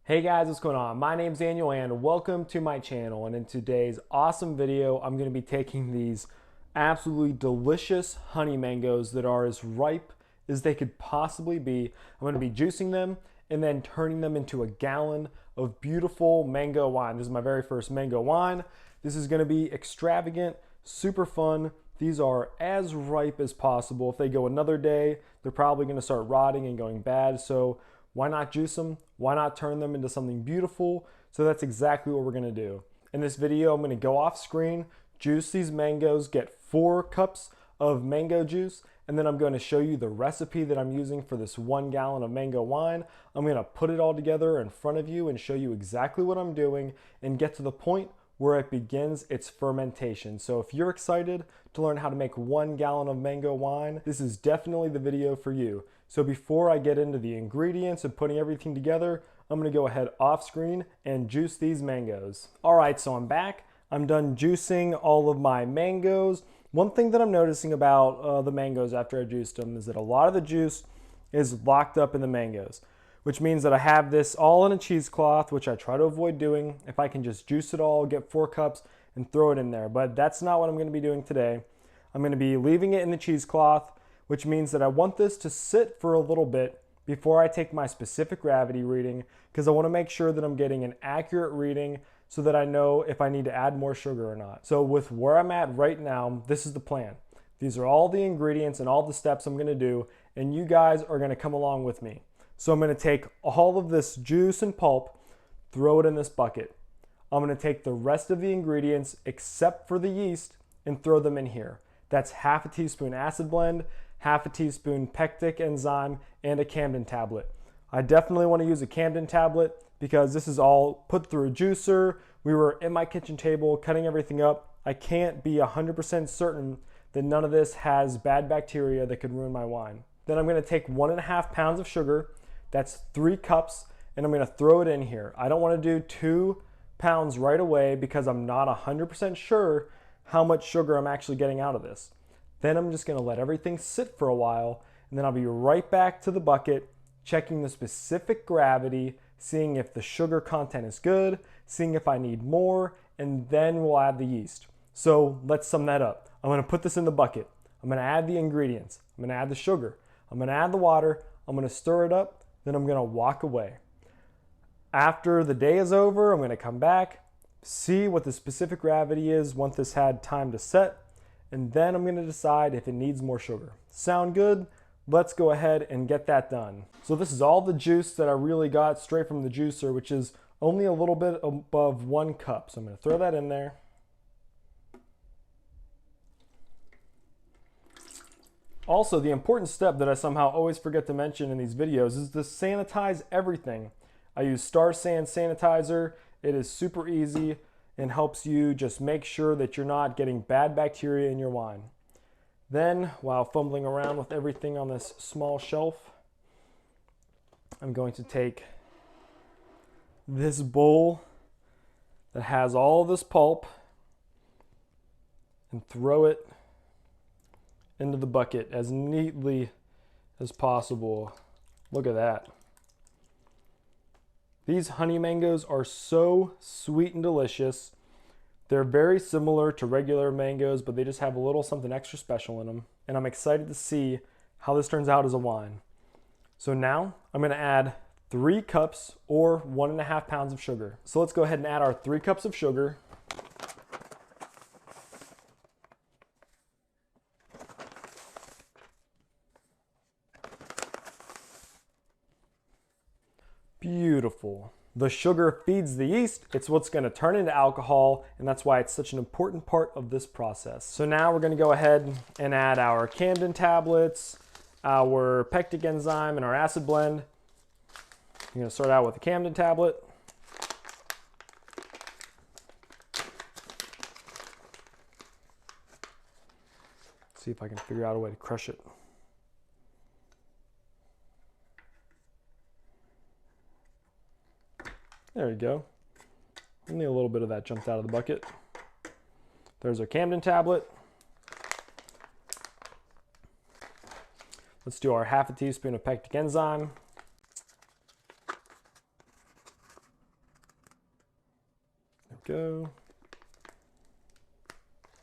Hey guys, what's going on? My name's Daniel and welcome to my channel. And in today's awesome video, I'm going to be taking these absolutely delicious honey mangoes that are as ripe as they could possibly be. I'm going to be juicing them and then turning them into a gallon of beautiful mango wine. This is my very first mango wine. This is going to be extravagant, super fun. These are as ripe as possible. If they go another day, they're probably going to start rotting and going bad. So why not juice them? Why not turn them into something beautiful? So that's exactly what we're gonna do. In this video, I'm gonna go off screen, juice these mangoes, get 4 cups of mango juice, and then I'm gonna show you the recipe that I'm using for this 1 gallon of mango wine. I'm gonna put it all together in front of you and show you exactly what I'm doing and get to the point where it begins its fermentation. So if you're excited to learn how to make 1 gallon of mango wine, this is definitely the video for you. So before I get into the ingredients and putting everything together, I'm gonna go ahead off screen and juice these mangoes. All right, so I'm back. I'm done juicing all of my mangoes. One thing that I'm noticing about the mangoes after I juiced them is that a lot of the juice is locked up in the mangoes, which means that I have this all in a cheesecloth, which I try to avoid doing. If I can just juice it all, get 4 cups and throw it in there. But that's not what I'm gonna be doing today. I'm gonna be leaving it in the cheesecloth, which means that I want this to sit for a little bit before I take my specific gravity reading, because I want to make sure that I'm getting an accurate reading so that I know if I need to add more sugar or not. So with where I'm at right now, this is the plan. These are all the ingredients and all the steps I'm going to do, and you guys are going to come along with me. So I'm going to take all of this juice and pulp, throw it in this bucket. I'm going to take the rest of the ingredients except for the yeast and throw them in here. That's half a teaspoon acid blend, half a teaspoon pectic enzyme, and a Camden tablet. I definitely want to use a Camden tablet because this is all put through a juicer. We were at my kitchen table cutting everything up. I can't be 100% certain that none of this has bad bacteria that could ruin my wine. Then I'm going to take 1.5 pounds of sugar. That's 3 cups, and I'm going to throw it in here. I don't want to do 2 pounds right away because I'm not 100% sure how much sugar I'm actually getting out of this. Then I'm just going to let everything sit for a while, and then I'll be right back to the bucket, checking the specific gravity, seeing if the sugar content is good, seeing if I need more, and then we'll add the yeast. So let's sum that up. I'm going to put this in the bucket. I'm going to add the ingredients. I'm going to add the sugar. I'm going to add the water. I'm going to stir it up. Then I'm going to walk away. After the day is over, I'm going to come back, see what the specific gravity is once this had time to set, and then I'm going to decide if it needs more sugar. Sound good? Let's go ahead and get that done. So this is all the juice that I really got straight from the juicer, which is only a little bit above 1 cup. So I'm going to throw that in there. Also, the important step that I somehow always forget to mention in these videos is to sanitize everything. I use Star San sanitizer. It is super easy and helps you just make sure that you're not getting bad bacteria in your wine. Then, while fumbling around with everything on this small shelf, I'm going to take this bowl that has all this pulp and throw it into the bucket as neatly as possible. Look at that. These honey mangoes are so sweet and delicious. They're very similar to regular mangoes, but they just have a little something extra special in them. And I'm excited to see how this turns out as a wine. So now I'm going to add 3 cups or 1.5 pounds of sugar. So let's go ahead and add our 3 cups of sugar. Beautiful. The sugar feeds the yeast. It's what's going to turn into alcohol, and that's why it's such an important part of this process. So now we're going to go ahead and add our Camden tablets, our pectic enzyme, and our acid blend. I'm going to start out with the Camden tablet. See if I can figure out a way to crush it. There you go. Only a little bit of that jumped out of the bucket. There's our Camden tablet. Let's do our half a teaspoon of pectic enzyme. go.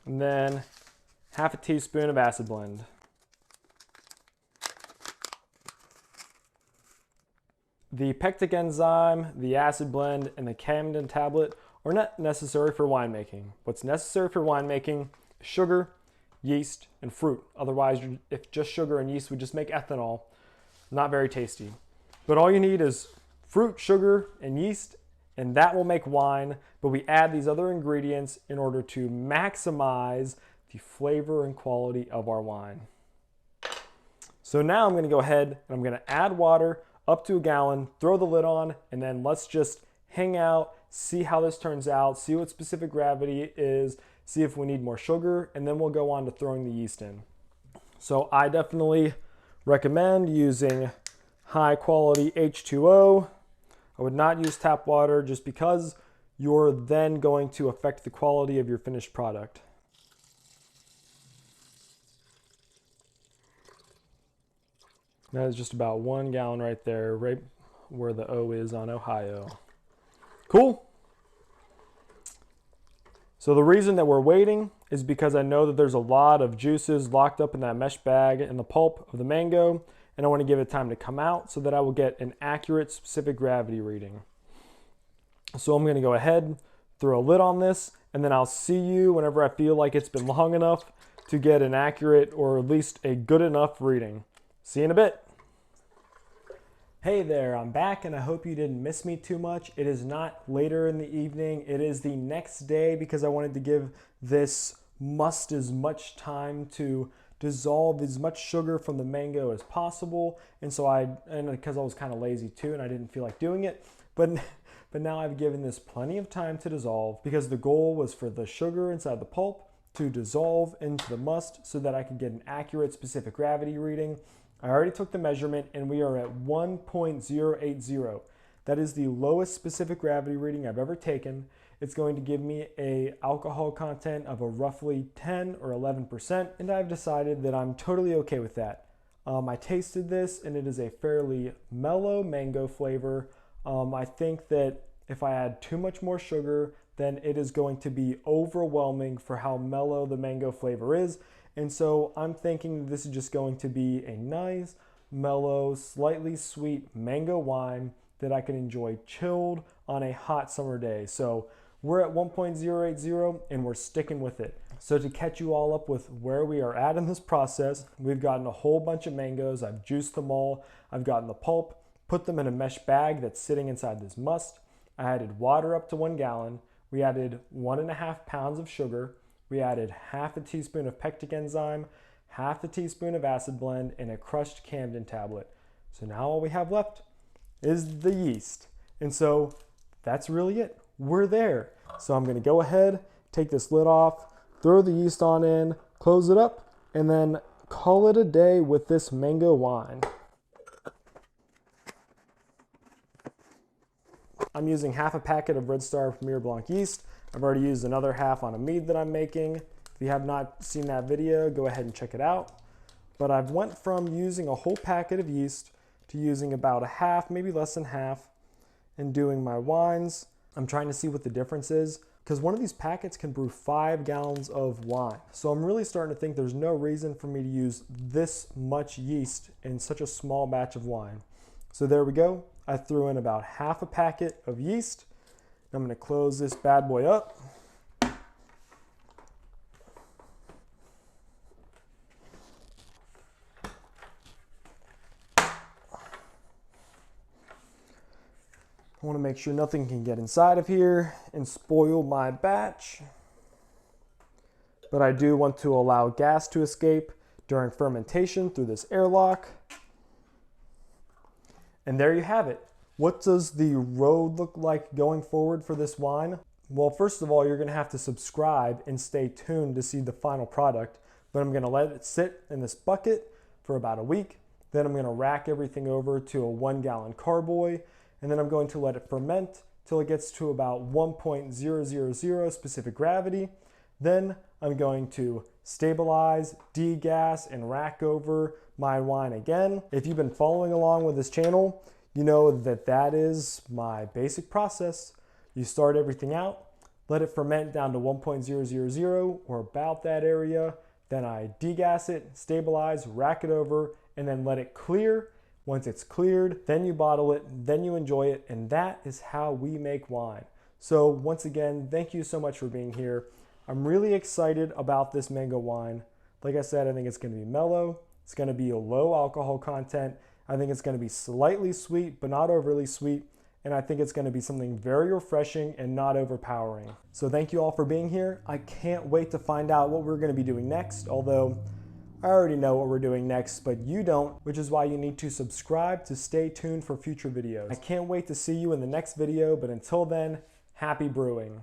And then half a teaspoon of acid blend. The pectic enzyme, the acid blend, and the Camden tablet are not necessary for winemaking. What's necessary for winemaking is sugar, yeast, and fruit. Otherwise, if just sugar and yeast would just make ethanol, not very tasty. But all you need is fruit, sugar, and yeast, and that will make wine. But we add these other ingredients in order to maximize the flavor and quality of our wine. So now I'm going to go ahead and I'm going to add water up to a gallon, throw the lid on, and then let's just hang out, see how this turns out, see what specific gravity is, see if we need more sugar, and then we'll go on to throwing the yeast in. So I definitely recommend using high quality H2O. I would not use tap water just because you're then going to affect the quality of your finished product. That is just about 1 gallon right there, right where the O is on Ohio. Cool. So the reason that we're waiting is because I know that there's a lot of juices locked up in that mesh bag and the pulp of the mango, and I want to give it time to come out so that I will get an accurate specific gravity reading. So I'm going to go ahead, throw a lid on this, and then I'll see you whenever I feel like it's been long enough to get an accurate or at least a good enough reading. See you in a bit. Hey there, I'm back and I hope you didn't miss me too much. It is not later in the evening, it is the next day because I wanted to give this must as much time to dissolve as much sugar from the mango as possible. And because I was kind of lazy too and I didn't feel like doing it, but now I've given this plenty of time to dissolve because the goal was for the sugar inside the pulp to dissolve into the must so that I could get an accurate specific gravity reading. I already took the measurement and we are at 1.080. That is the lowest specific gravity reading I've ever taken. It's going to give me an alcohol content of a roughly 10 or 11%, and I've decided that I'm totally okay with that. I tasted this and it is a fairly mellow mango flavor. I think that if I add too much more sugar, then it is going to be overwhelming for how mellow the mango flavor is. And so I'm thinking this is just going to be a nice, mellow, slightly sweet mango wine that I can enjoy chilled on a hot summer day. So we're at 1.080 and we're sticking with it. So to catch you all up with where we are at in this process, we've gotten a whole bunch of mangoes. I've juiced them all. I've gotten the pulp, put them in a mesh bag that's sitting inside this must. I added water up to 1 gallon. We added 1.5 pounds of sugar. We added half a teaspoon of pectic enzyme, half a teaspoon of acid blend, and a crushed Camden tablet. So now all we have left is the yeast. And so that's really it. We're there. So I'm going to go ahead, take this lid off, throw the yeast on in, close it up, and then call it a day with this mango wine. I'm using half a packet of Red Star Premier Blanc yeast. I've already used another half on a mead that I'm making. If you have not seen that video, go ahead and check it out. But I've went from using a whole packet of yeast to using about a half, maybe less than half, and doing my wines. I'm trying to see what the difference is because one of these packets can brew 5 gallons of wine. So I'm really starting to think there's no reason for me to use this much yeast in such a small batch of wine. So there we go. I threw in about half a packet of yeast. I'm going to close this bad boy up. I want to make sure nothing can get inside of here and spoil my batch. But I do want to allow gas to escape during fermentation through this airlock. And there you have it. What does the road look like going forward for this wine? Well, first of all, you're going to have to subscribe and stay tuned to see the final product. But I'm going to let it sit in this bucket for about a week. Then I'm going to rack everything over to a 1 gallon carboy. And then I'm going to let it ferment till it gets to about 1.000 specific gravity. Then I'm going to stabilize, degas, and rack over my wine again. If you've been following along with this channel, you know that that is my basic process. You start everything out, let it ferment down to 1.000 or about that area. Then I degas it, stabilize, rack it over, and then let it clear. Once it's cleared, then you bottle it, then you enjoy it, and that is how we make wine. So once again, thank you so much for being here. I'm really excited about this mango wine. Like I said, I think it's going to be mellow. It's going to be a low alcohol content. I think it's going to be slightly sweet, but not overly sweet. And I think it's going to be something very refreshing and not overpowering. So thank you all for being here. I can't wait to find out what we're going to be doing next, although I already know what we're doing next, but you don't, which is why you need to subscribe to stay tuned for future videos. I can't wait to see you in the next video, but until then, happy brewing.